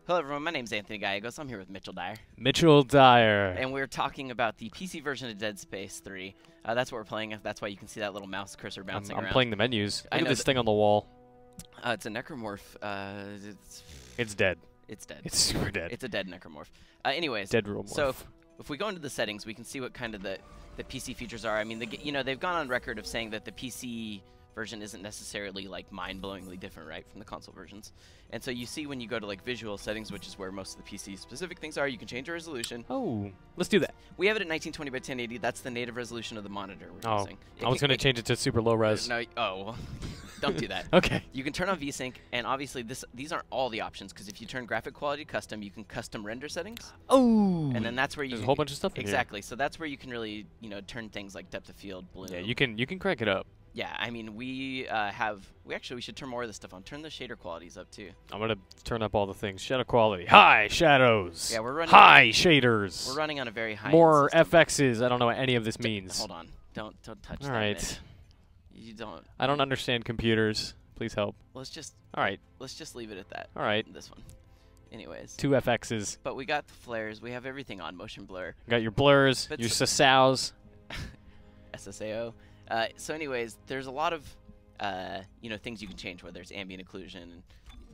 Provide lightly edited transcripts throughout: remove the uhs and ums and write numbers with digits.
Hello everyone, my name's Anthony Gallegos. I'm here with Mitchell Dyer. Mitchell Dyer. And we're talking about the PC version of Dead Space 3. That's what we're playing. That's why you can see that little mouse cursor bouncing around. I'm playing the menus. I Look know at this thing on the wall. It's a necromorph. It's dead. It's dead. It's super dead. It's a dead necromorph. Anyways, dead real morph. So if we go into the settings, we can see what kind of the PC features are. I mean, they've gone on record of saying that the PC version isn't necessarily like mind-blowingly different, right, from the console versions. And so you see when you go to like visual settings, which is where most of the PC specific things are, you can change the resolution. Oh, let's do that. We have it at 1920 by 1080. That's the native resolution of the monitor we're using. I was going to change it to super low res. No, don't do that. Okay. You can turn on VSync, and obviously these aren't all the options, because if you turn graphic quality custom, you can custom render settings. Oh. And then that's where you There's a whole bunch of stuff in exactly. So that's where you can really, turn things like depth of field, bloom. Yeah, you can crank it up. Yeah, I mean, we should turn more of this stuff on. Turn the shader qualities up too. I'm gonna turn up all the things. Shadow quality, high shadows. Yeah, we're running high shaders. We're running on a very high. More FXs. I don't know what any of this means. Hold on, don't touch that. All right. You don't. I don't understand computers. Please help. Let's just. All right. Let's just leave it at that. All right. This one. Anyways. 2 FXs. But we got the flares. We have everything on motion blur. Got your blurs. But your SSAOs. SSAO. So anyways, there's a lot of things you can change, whether it's ambient occlusion and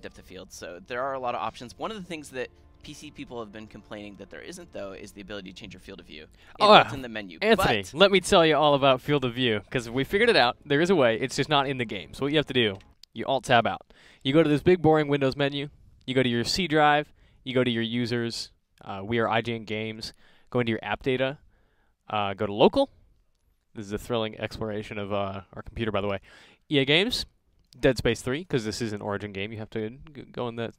depth of field. So there are a lot of options. One of the things that PC people have been complaining that there isn't, though, is the ability to change your field of view. It's in the menu. Anthony, let me tell you all about field of view, because we figured it out. There is a way. It's just not in the game. So what you have to do, you Alt-Tab out. You go to this big, boring Windows menu. You go to your C drive. You go to your users. We are IGN Games. Go into your app data. Go to local. This is a thrilling exploration of our computer, by the way. EA Games, Dead Space 3, because this is an Origin game. You have to go in the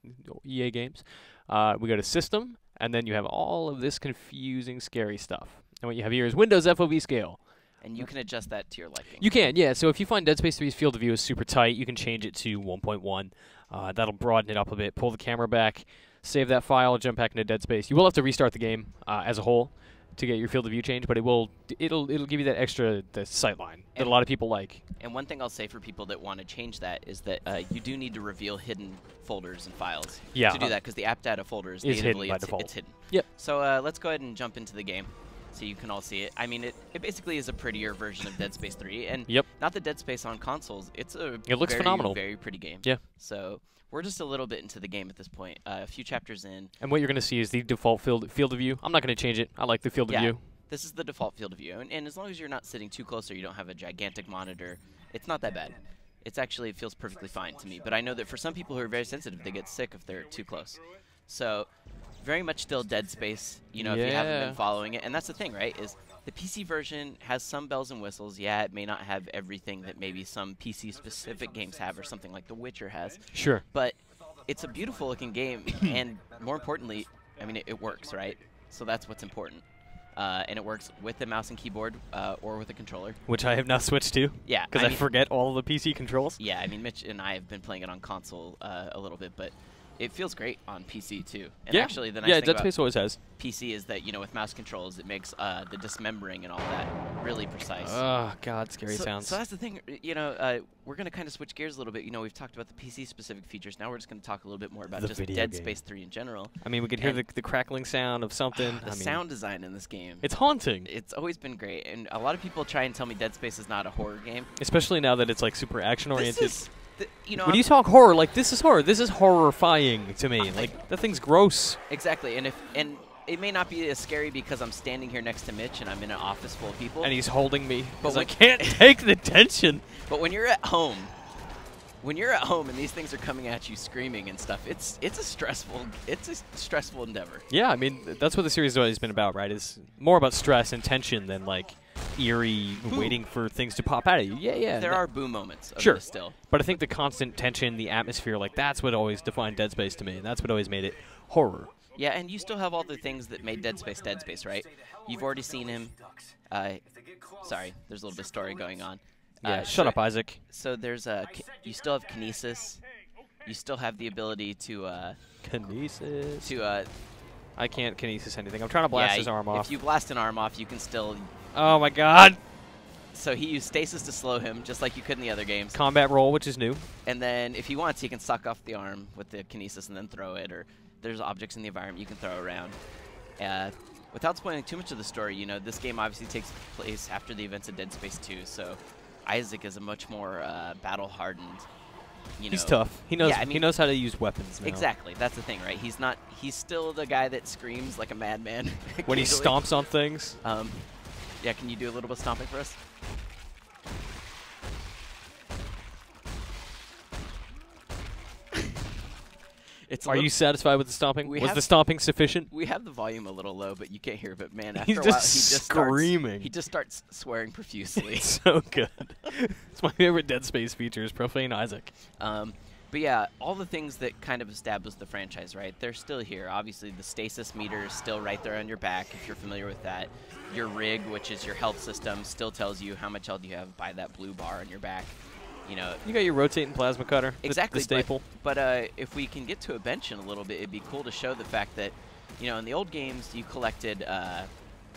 EA Games. We go to System, and then you have all of this confusing, scary stuff. And what you have here is Windows FOV scale. And you can adjust that to your liking. You can, yeah. So if you find Dead Space 3's field of view is super tight, you can change it to 1.1. That'll broaden it up a bit. Pull the camera back, save that file, jump back into Dead Space. You will have to restart the game as a whole to get your field of view changed, but it'll give you that extra sight line that a lot of people like. And one thing I'll say for people that want to change that is that you do need to reveal hidden folders and files to do that, because the app data folder is natively hidden by default. It's hidden. Yep. So let's go ahead and jump into the game so you can all see it. I mean, it basically is a prettier version of Dead Space 3, and not the Dead Space on consoles. It looks phenomenal. Very pretty game. Yeah. So we're just a little bit into the game at this point, a few chapters in. And what you're going to see is the default field of view. I'm not going to change it. I like the field of view. This is the default field of view. And as long as you're not sitting too close or you don't have a gigantic monitor, it's not that bad. It feels perfectly fine to me. But I know that for some people who are very sensitive, they get sick if they're too close. So very much still Dead Space, if you haven't been following it. And that's the thing, right, is the PC version has some bells and whistles. Yeah, it may not have everything that maybe some PC-specific games have, or something like The Witcher has. Sure. But it's a beautiful-looking game, and more importantly, I mean, it works, right? So that's what's important. And it works with the mouse and keyboard or with a controller. Which I have now switched to. Yeah. Because I forget all the PC controls. Yeah, I mean, Mitch and I have been playing it on console a little bit, but it feels great on PC, too. And actually, the nice thing Dead Space always has. PC is that, with mouse controls, it makes the dismembering and all that really precise. Oh, God, scary sounds. So that's the thing, we're going to kind of switch gears a little bit. We've talked about the PC-specific features. Now we're just going to talk a little bit more about just Dead Space 3 in general. I mean, we could hear the crackling sound of something. The sound design in this game. It's haunting. It's always been great. And a lot of people try and tell me Dead Space is not a horror game. Especially now that it's, like, super action-oriented. When you talk horror, like, this is horror. This is horrifying to me. Like, that thing's gross. Exactly. And it may not be as scary because I'm standing here next to Mitch and I'm in an office full of people. And he's holding me. But I can't take the tension. But when you're at home, and these things are coming at you screaming and stuff, it's a stressful endeavor. Yeah, I mean, that's what the series has always been about, right? It's more about stress and tension than, like, eerie waiting for things to pop out at you. Yeah. There are boom moments of this still. But I think the constant tension, the atmosphere, like, that's what always defined Dead Space to me. And that's what always made it horror. Yeah, and you still have all the things that made Dead Space, right? You've already seen him. Sorry, there's a little bit of story going on. Yeah, shut up, Isaac. So there's you still have kinesis. You still have the ability to kinesis. I can't kinesis anything. I'm trying to blast his arm off. If you blast an arm off, you can still. Oh my God. So he used stasis to slow him, just like you could in the other games. Combat roll, which is new. And then if he wants, he can suck off the arm with the kinesis and then throw it, or there's objects in the environment you can throw around. Without spoiling too much of the story, you know, this game obviously takes place after the events of Dead Space 2, so Isaac is a much more battle-hardened. You know, he's tough. He knows. Yeah, I mean, he knows how to use weapons now. Exactly. That's the thing, right? He's not. He's still the guy that screams like a madman. When he stomps on things. Yeah. Can you do a little bit of stomping for us? Are you satisfied with the stomping? Was the stomping sufficient? We have the volume a little low, but you can't hear. But man, after He's a while, just screaming. He just starts swearing profusely. It's so good. It's my favorite Dead Space feature is Profane Isaac. But yeah, all the things that kind of established the franchise, right? They're still here. Obviously, the stasis meter is still right there on your back, if you're familiar with that. Your rig, which is your health system, still tells you how much health you have by that blue bar on your back. You know, you got your rotating plasma cutter. Exactly. The staple. But if we can get to a bench in a little bit, it'd be cool to show the fact that, you know, in the old games, you collected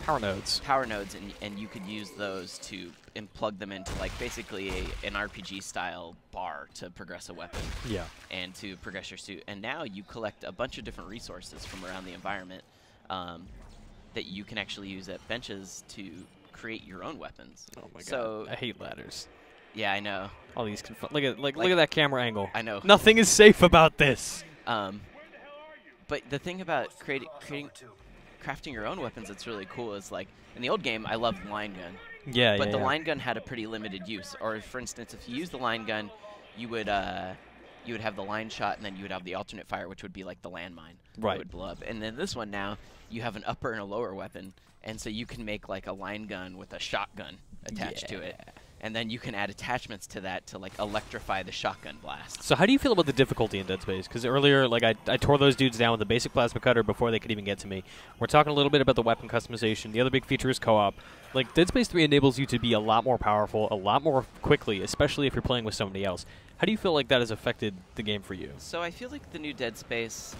power nodes. Power nodes, and you could use those to plug them into like basically an RPG style bar to progress a weapon. Yeah. And to progress your suit. And now you collect a bunch of different resources from around the environment that you can actually use at benches to create your own weapons. Oh my god! So I hate ladders. Yeah, I know. All these look at that camera angle. I know. Nothing is safe about this. But the thing about crafting your own weapons that's really cool is, like, in the old game, I loved line gun. Yeah, But the line gun had a pretty limited use. Or, for instance, if you use the line gun, you would have the line shot, and then you would have the alternate fire, which would be like the landmine. Right. That would blow up. And then this one now, you have an upper and a lower weapon, and so you can make like a line gun with a shotgun attached to it. And then you can add attachments to that to like electrify the shotgun blast. So how do you feel about the difficulty in Dead Space? Because earlier, like I tore those dudes down with a basic plasma cutter before they could even get to me. We're talking a little bit about the weapon customization. The other big feature is co-op. Like Dead Space 3 enables you to be a lot more powerful, a lot more quickly, especially if you're playing with somebody else. How do you feel like that has affected the game for you? So I feel like the new Dead Space,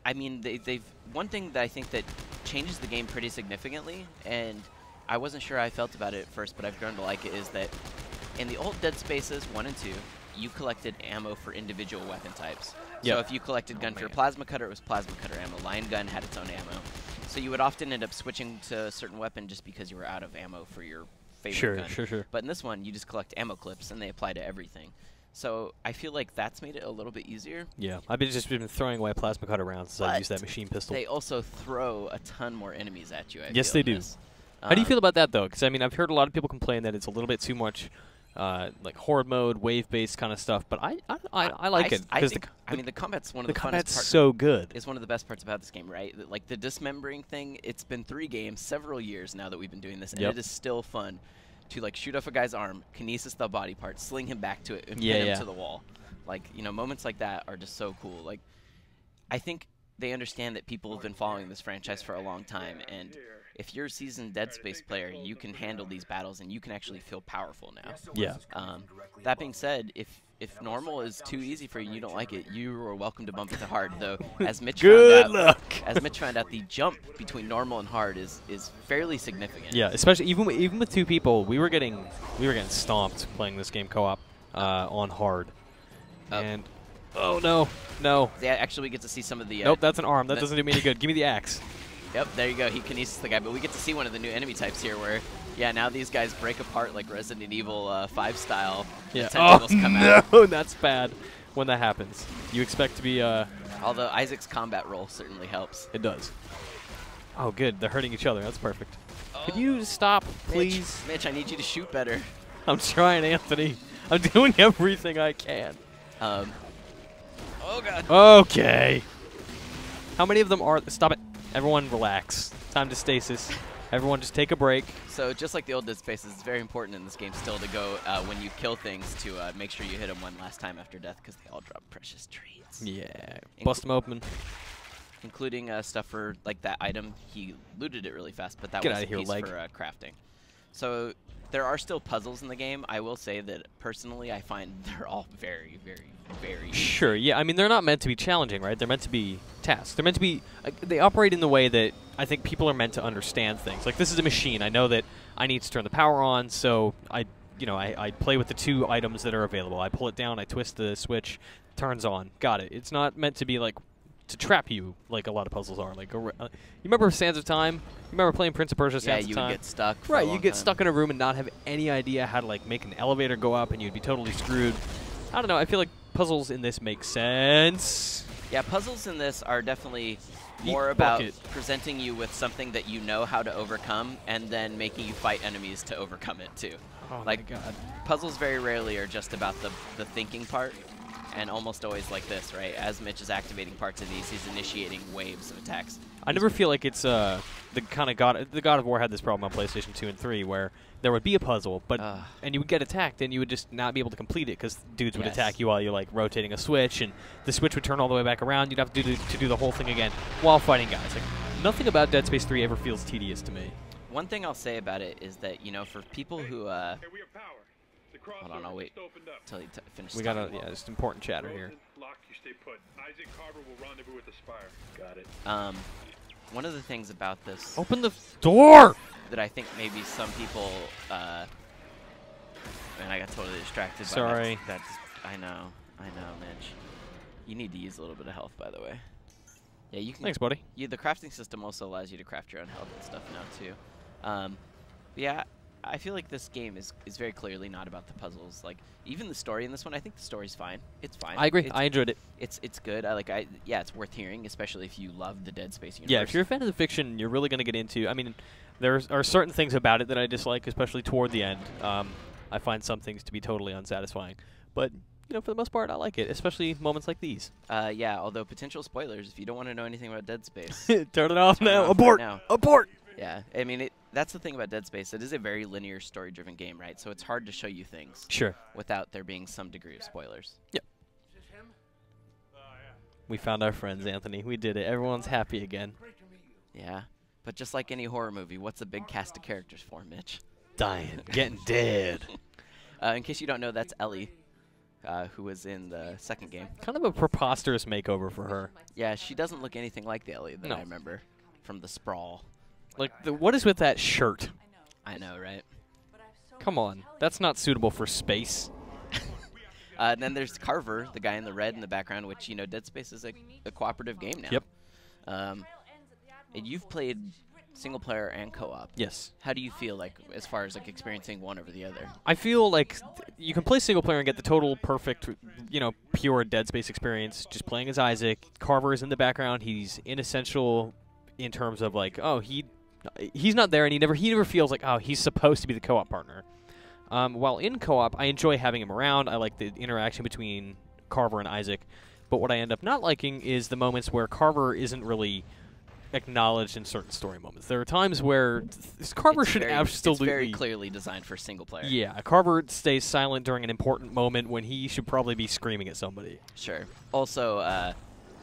I mean, they've one thing that I think that changes the game pretty significantly, and I wasn't sure how I felt about it at first, but I've grown to like it, is that in the old Dead Spaces 1 and 2, you collected ammo for individual weapon types. Yep. So if you collected gun for your plasma cutter, it was plasma cutter ammo. Line gun had its own ammo. So you would often end up switching to a certain weapon just because you were out of ammo for your favorite gun. Sure. But in this one, you just collect ammo clips, and they apply to everything. So I feel like that's made it a little bit easier. Yeah, I've just been throwing away plasma cutter rounds since I used that machine pistol. They also throw a ton more enemies at you. Yes, they do. How do you feel about that, though? Because, I mean, I've heard a lot of people complain that it's a little bit too much, like, horde mode, wave-based kind of stuff, but I like it. I mean, the combat's one of the funnest parts. So good. It's one of the best parts about this game, right? Like, the dismembering thing, it's been 3 games, several years now that we've been doing this, and it is still fun to, like, shoot off a guy's arm, kinesis the body part, sling him back to it, and pin him to the wall. Like, you know, moments like that are just so cool. Like, I think they understand that people have been following this franchise for a long time, and if you're a seasoned Dead Space player, you can handle these battles, and you can actually feel powerful now. Yeah. That being said, if normal is too easy for you, you don't like it, you are welcome to bump it to hard. Though, as Mitch found out, the jump between normal and hard is fairly significant. Yeah, especially even with 2 people, we were getting stomped playing this game co-op on hard. And oh no. Yeah, actually, we get to see some of the. Nope, that's an arm. That doesn't do me any good. Give me the axe. Yep, there you go. He kinesis the guy, but we get to see one of the new enemy types here where, yeah, now these guys break apart like Resident Evil 5 style. Yeah. Tentacles come out. No, that's bad when that happens. You expect to be Although Isaac's combat roll certainly helps. It does. Oh, good. They're hurting each other. That's perfect. Could you stop, please? Mitch, I need you to shoot better. I'm trying, Anthony. I'm doing everything I can. Oh, God. Okay. How many of them are... Stop it. Everyone relax. Time to stasis. Everyone just take a break. So just like the old Dead Spaces, it's very important in this game still to go, when you kill things, to make sure you hit them one last time after death, because they all drop precious treats. Yeah. Bust them open. Including stuff for, like, that item. He looted it really fast, but that Get was out a of here, piece leg. for crafting. So there are still puzzles in the game. I will say that, personally, I find they're all very, very, very Sure, yeah. I mean, they're not meant to be challenging, right? They're meant to be tasks. They're meant to be... they operate in the way that I think people are meant to understand things. Like, this is a machine. I know that I need to turn the power on, so I play with the 2 items that are available. I pull it down, I twist the switch, turns on. Got it. It's not meant to be like, to trap you, like a lot of puzzles are. Like, you remember Sands of Time? You remember playing Prince of Persia Sands of Time? Yeah, you would get stuck. Right, you get stuck in a room and not have any idea how to like make an elevator go up, and you'd be totally screwed. I don't know. I feel like puzzles in this make sense. Yeah, puzzles in this are definitely more about presenting you with something that you know how to overcome, and then making you fight enemies to overcome it too. Oh like, my God. Puzzles very rarely are just about the thinking part. And almost always like this, right? As Mitch is activating parts of these, he's initiating waves of attacks. I never feel like it's the kind of God of War had this problem on PlayStation 2 and 3 where there would be a puzzle, but and you would get attacked and you would just not be able to complete it because dudes would attack you while you're like rotating a switch, and the switch would turn all the way back around. You'd have to do the whole thing again while fighting guys. Like, nothing about Dead Space 3 ever feels tedious to me. One thing I'll say about it is that, you know, for people who hold on, I'll wait until he finishes. We got just important chatter here. Isaac will rendezvous with the Spire. Got it. One of the things about this. Open the door. That I think maybe some people. Man, I got totally distracted. Sorry. That's I know, Mitch. You need to use a little bit of health, by the way. Yeah, you can. Thanks, buddy. The crafting system also allows you to craft your own health and stuff now too. Yeah. I feel like this game is very clearly not about the puzzles. Like, even the story in this one, I think the story's fine. It's fine. I agree. I enjoyed it. It's good. Yeah, it's worth hearing, especially if you love the Dead Space universe. Yeah, if you're a fan of the fiction, you're really going to get into. I mean, there are certain things about it that I dislike, especially toward the end. I find some things to be totally unsatisfying, but you know, for the most part, I like it, especially moments like these. Yeah. Although potential spoilers, if you don't want to know anything about Dead Space, turn it off now. Abort. Abort. Yeah, I mean, that's the thing about Dead Space. It is a very linear, story-driven game, right? So it's hard to show you things without there being some degree of spoilers. Yep. We found our friends, Anthony. We did it. Everyone's happy again. Yeah, but just like any horror movie, what's a big cast of characters for, Mitch? Dying. Getting dead. In case you don't know, that's Ellie, who was in the second game. Kind of a preposterous makeover for her. Yeah, she doesn't look anything like the Ellie that I remember from the Sprawl. Like, what is with that shirt? I know, right? Come on. That's not suitable for space. And then there's Carver, the guy in the red in the background, which, you know, Dead Space is a cooperative game now. Yep. And you've played single player and co-op. Yes. How do you feel, like, as far as, like, experiencing one over the other? I feel like you can play single player and get the total perfect, you know, pure Dead Space experience, just playing as Isaac. Carver is in the background. He's inessential in terms of, like, oh, he's not there, and he never feels like, oh, he's supposed to be the co-op partner. While in co-op, I enjoy having him around. I like the interaction between Carver and Isaac. But what I end up not liking is the moments where Carver isn't really acknowledged in certain story moments. There are times where Carver should absolutely... It's very clearly designed for single player. Yeah, Carver stays silent during an important moment when he should probably be screaming at somebody. Sure. Also,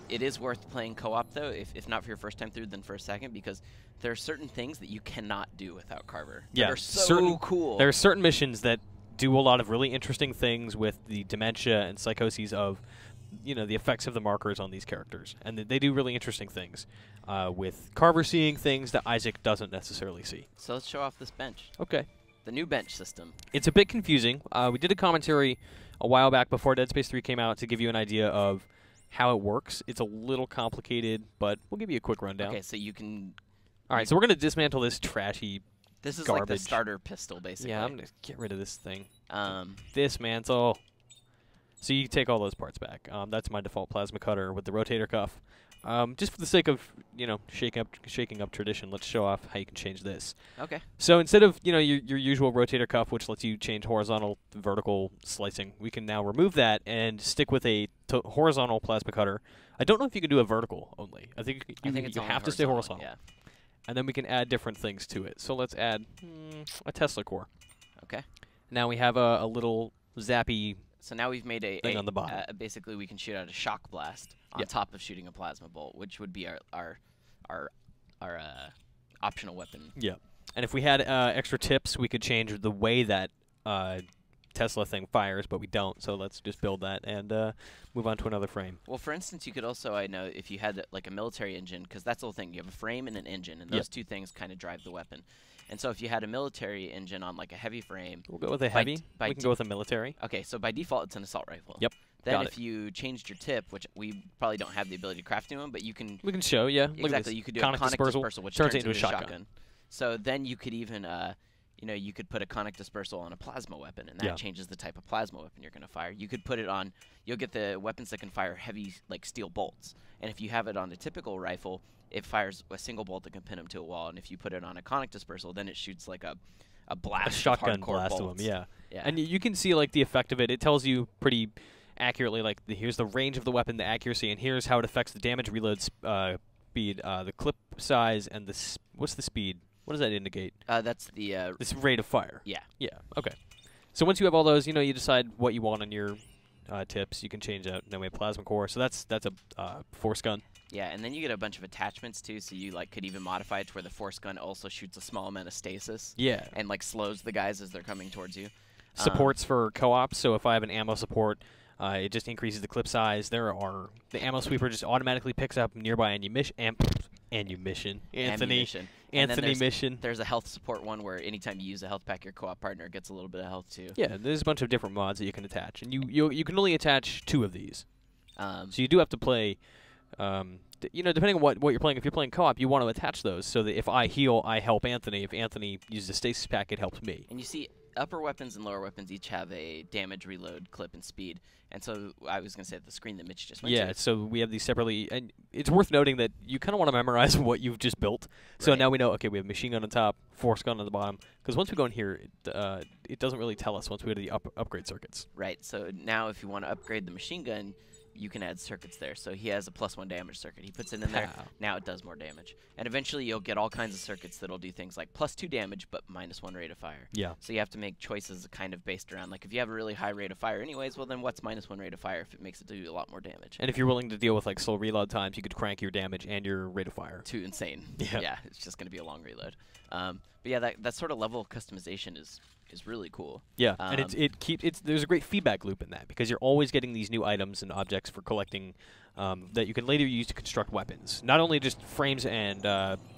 it is worth playing co-op, though, if not for your first time through, then for a second, because there are certain things that you cannot do without Carver. Yeah, that are so cool. There are certain missions that do a lot of really interesting things with the dementia and psychoses of, you know, the effects of the markers on these characters. And they do really interesting things with Carver seeing things that Isaac doesn't necessarily see. So let's show off this bench. Okay. The new bench system. It's a bit confusing. We did a commentary a while back before Dead Space 3 came out to give you an idea of how it works. It's a little complicated, but we'll give you a quick rundown. Okay, so you can... All right, so we're going to dismantle this trashy This is garbage. like the starter pistol, basically. Yeah, I'm going to get rid of this thing. Dismantle. So you take all those parts back. That's my default plasma cutter with the rotator cuff. Just for the sake of, you know, shaking up tradition, let's show off how you can change this. Okay. So instead of, you know, your usual rotator cuff, which lets you change horizontal, vertical slicing, we can now remove that and stick with a horizontal plasma cutter. I don't know if you can do a vertical only. I think you have to stay horizontal. Yeah. And then we can add different things to it. So let's add a Tesla core. Okay. Now we have a little zappy. So now we've made a thing on the bottom. Basically, we can shoot out a shock blast on top of shooting a plasma bolt, which would be our optional weapon. Yeah. And if we had extra tips, we could change the way that Tesla thing fires, but we don't. So let's just build that and move on to another frame. Well, for instance, you could also, I know, if you had like a military engine, because that's the whole thing. You have a frame and an engine, and those two things kind of drive the weapon. And so if you had a military engine on like a heavy frame... We'll go with a heavy. We can go with a military. Okay, so by default, it's an assault rifle. Yep. Then if you changed your tip, which we probably don't have the ability to craft new one, but you can. We can show, yeah. Look Exactly, you could do a conic dispersal, which turns it into a shotgun. So then you could even, you could put a conic dispersal on a plasma weapon, and that changes the type of plasma weapon you're going to fire. You could put it on, you'll get the weapons that can fire heavy, like steel bolts. And if you have it on a typical rifle, it fires a single bolt that can pin them to a wall. And if you put it on a conic dispersal, then it shoots like a blast, a shotgun blast bolts. to them, yeah. And you can see like the effect of it. It tells you pretty accurately, like here's the range of the weapon, the accuracy, and here's how it affects the damage, reload speed, the clip size, and what's the speed? What does that indicate? That's the this rate of fire. Yeah. Yeah. Okay. So once you have all those, you decide what you want on your tips. You can change out. Then we have plasma core. So that's a force gun. Yeah, and then you get a bunch of attachments too. So you could even modify it to where the force gun also shoots a small amount of stasis. Yeah. And slows the guys as they're coming towards you. Supports for co-op. So if I have an ammo support, it just increases the clip size. The ammo sweeper just automatically picks up nearby ammunition. Anthony mission. There's a health support one where anytime you use a health pack, your co-op partner gets a little bit of health too. Yeah, there's a bunch of different mods that you can attach, and you can only attach 2 of these. So you do have to play, depending on what you're playing. If you're playing co-op, you want to attach those so that if I heal, I help Anthony. If Anthony uses a stasis pack, it helps me. And you see, upper weapons and lower weapons each have a damage, reload, clip, and speed. And so I was going to say the screen that Mitch just went to. Yeah, so we have these separately. And it's worth noting that you kind of want to memorize what you've just built. So now we know, okay, we have machine gun on top, force gun on the bottom. Because once we go in here, it doesn't really tell us once we go to the upgrade circuits. Right, so now if you want to upgrade the machine gun, you can add circuits there. So he has a +1 damage circuit. He puts it in there. Now it does more damage. And eventually you'll get all kinds of circuits that'll do things like +2 damage but -1 rate of fire. Yeah. So you have to make choices kind of based around, if you have a really high rate of fire anyways, well then what's -1 rate of fire if it makes it do a lot more damage? And if you're willing to deal with slow reload times, you could crank your damage and your rate of fire. To insane. Yeah. It's just going to be a long reload. But yeah, that sort of level of customization is really cool. Yeah, and there's a great feedback loop in that because you're always getting these new items and objects for collecting that you can later use to construct weapons. Not only just frames and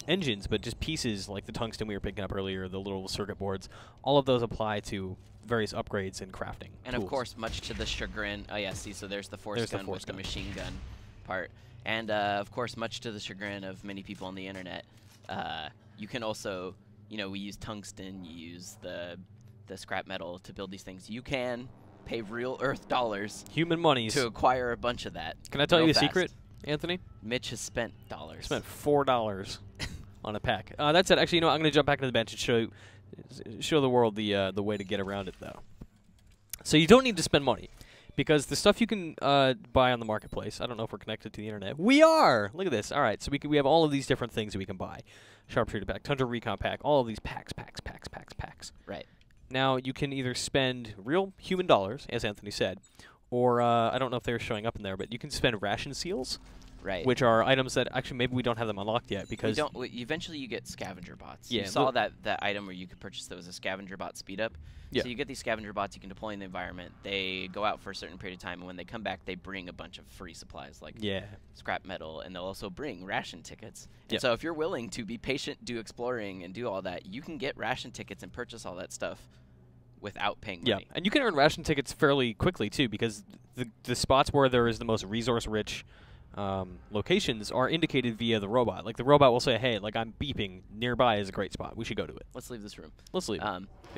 engines, but just pieces like the tungsten we were picking up earlier, the little circuit boards. All of those apply to various upgrades and crafting. And tools. Of course, much to the chagrin. Oh yeah, see, so there's the force gun with the machine gun part, and of course, much to the chagrin of many people on the internet, you can also, we use tungsten, you use the scrap metal to build these things. You can pay real Earth dollars, human monies, to acquire a bunch of that. Can I tell you a secret, Anthony? Mitch has spent dollars. Spent $4 on a pack. That's it. Actually, I'm going to jump back to the bench and show the world the way to get around it, though. So you don't need to spend money because the stuff you can buy on the marketplace. I don't know if we're connected to the internet. We are. Look at this. All right, so we have all of these different things that we can buy. Sharpshooter pack, Tundra Recon pack, all of these packs. Right. Now, you can either spend real human dollars, as Anthony said, or I don't know if they're showing up in there, but you can spend ration seals, right? Which are items that actually maybe we don't have them unlocked yet because eventually you get scavenger bots. Yeah, you saw that item where you could purchase that was a scavenger bot speed up. Yeah. So you get these scavenger bots you can deploy in the environment. They go out for a certain period of time, and when they come back, they bring a bunch of free supplies like scrap metal, and they'll also bring ration tickets. And so if you're willing to be patient, do exploring, and do all that, you can get ration tickets and purchase all that stuff without paying money. Yeah, and you can earn ration tickets fairly quickly, too, because the spots where there is the most resource-rich locations are indicated via the robot. Like, the robot will say, hey, I'm beeping, nearby is a great spot. We should go to it. Let's leave this room. Let's leave.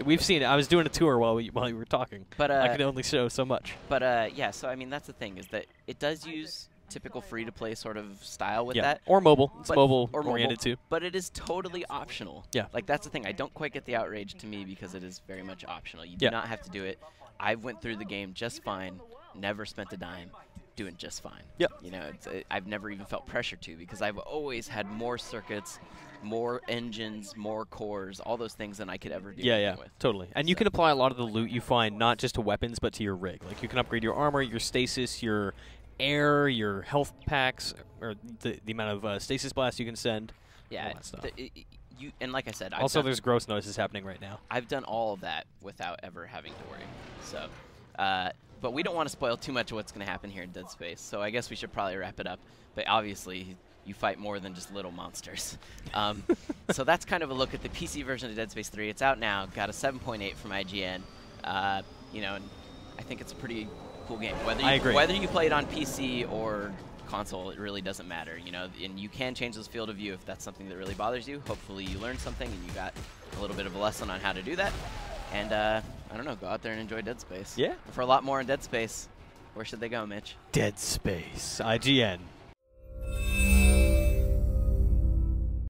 We've seen it. I was doing a tour while we were talking. But I can only show so much. But, yeah, so, I mean, that's the thing, is that it does use typical free-to-play sort of style with that. Or mobile. It's mobile-oriented, too. But it is totally optional. Yeah. That's the thing. I don't quite get the outrage to me because it is very much optional. You do not have to do it. I went through the game just fine, never spent a dime, doing just fine. Yep. I've never even felt pressure to because I've always had more circuits, more engines, more cores, all those things than I could ever do with. Totally. And you can apply a lot of the loot you find not just to weapons but to your rig. Like you can upgrade your armor, your stasis, your air, your health packs, or the amount of stasis blasts you can send. Yeah. All that stuff. And like I said, there's gross noises happening right now. I've done all of that without ever having to worry. So, but we don't want to spoil too much of what's going to happen here in Dead Space. So I guess we should probably wrap it up. But obviously, you fight more than just little monsters. So that's kind of a look at the PC version of Dead Space 3. It's out now. Got a 7.8 from IGN. And I think it's a pretty cool game. Whether I agree. Whether you play it on PC or console, it really doesn't matter, you know. And you can change this field of view if that's something that really bothers you. Hopefully you learned something and you got a little bit of a lesson on how to do that. And I don't know, go out there and enjoy Dead Space. Yeah. For a lot more in Dead Space, where should they go, Mitch? Dead Space. IGN.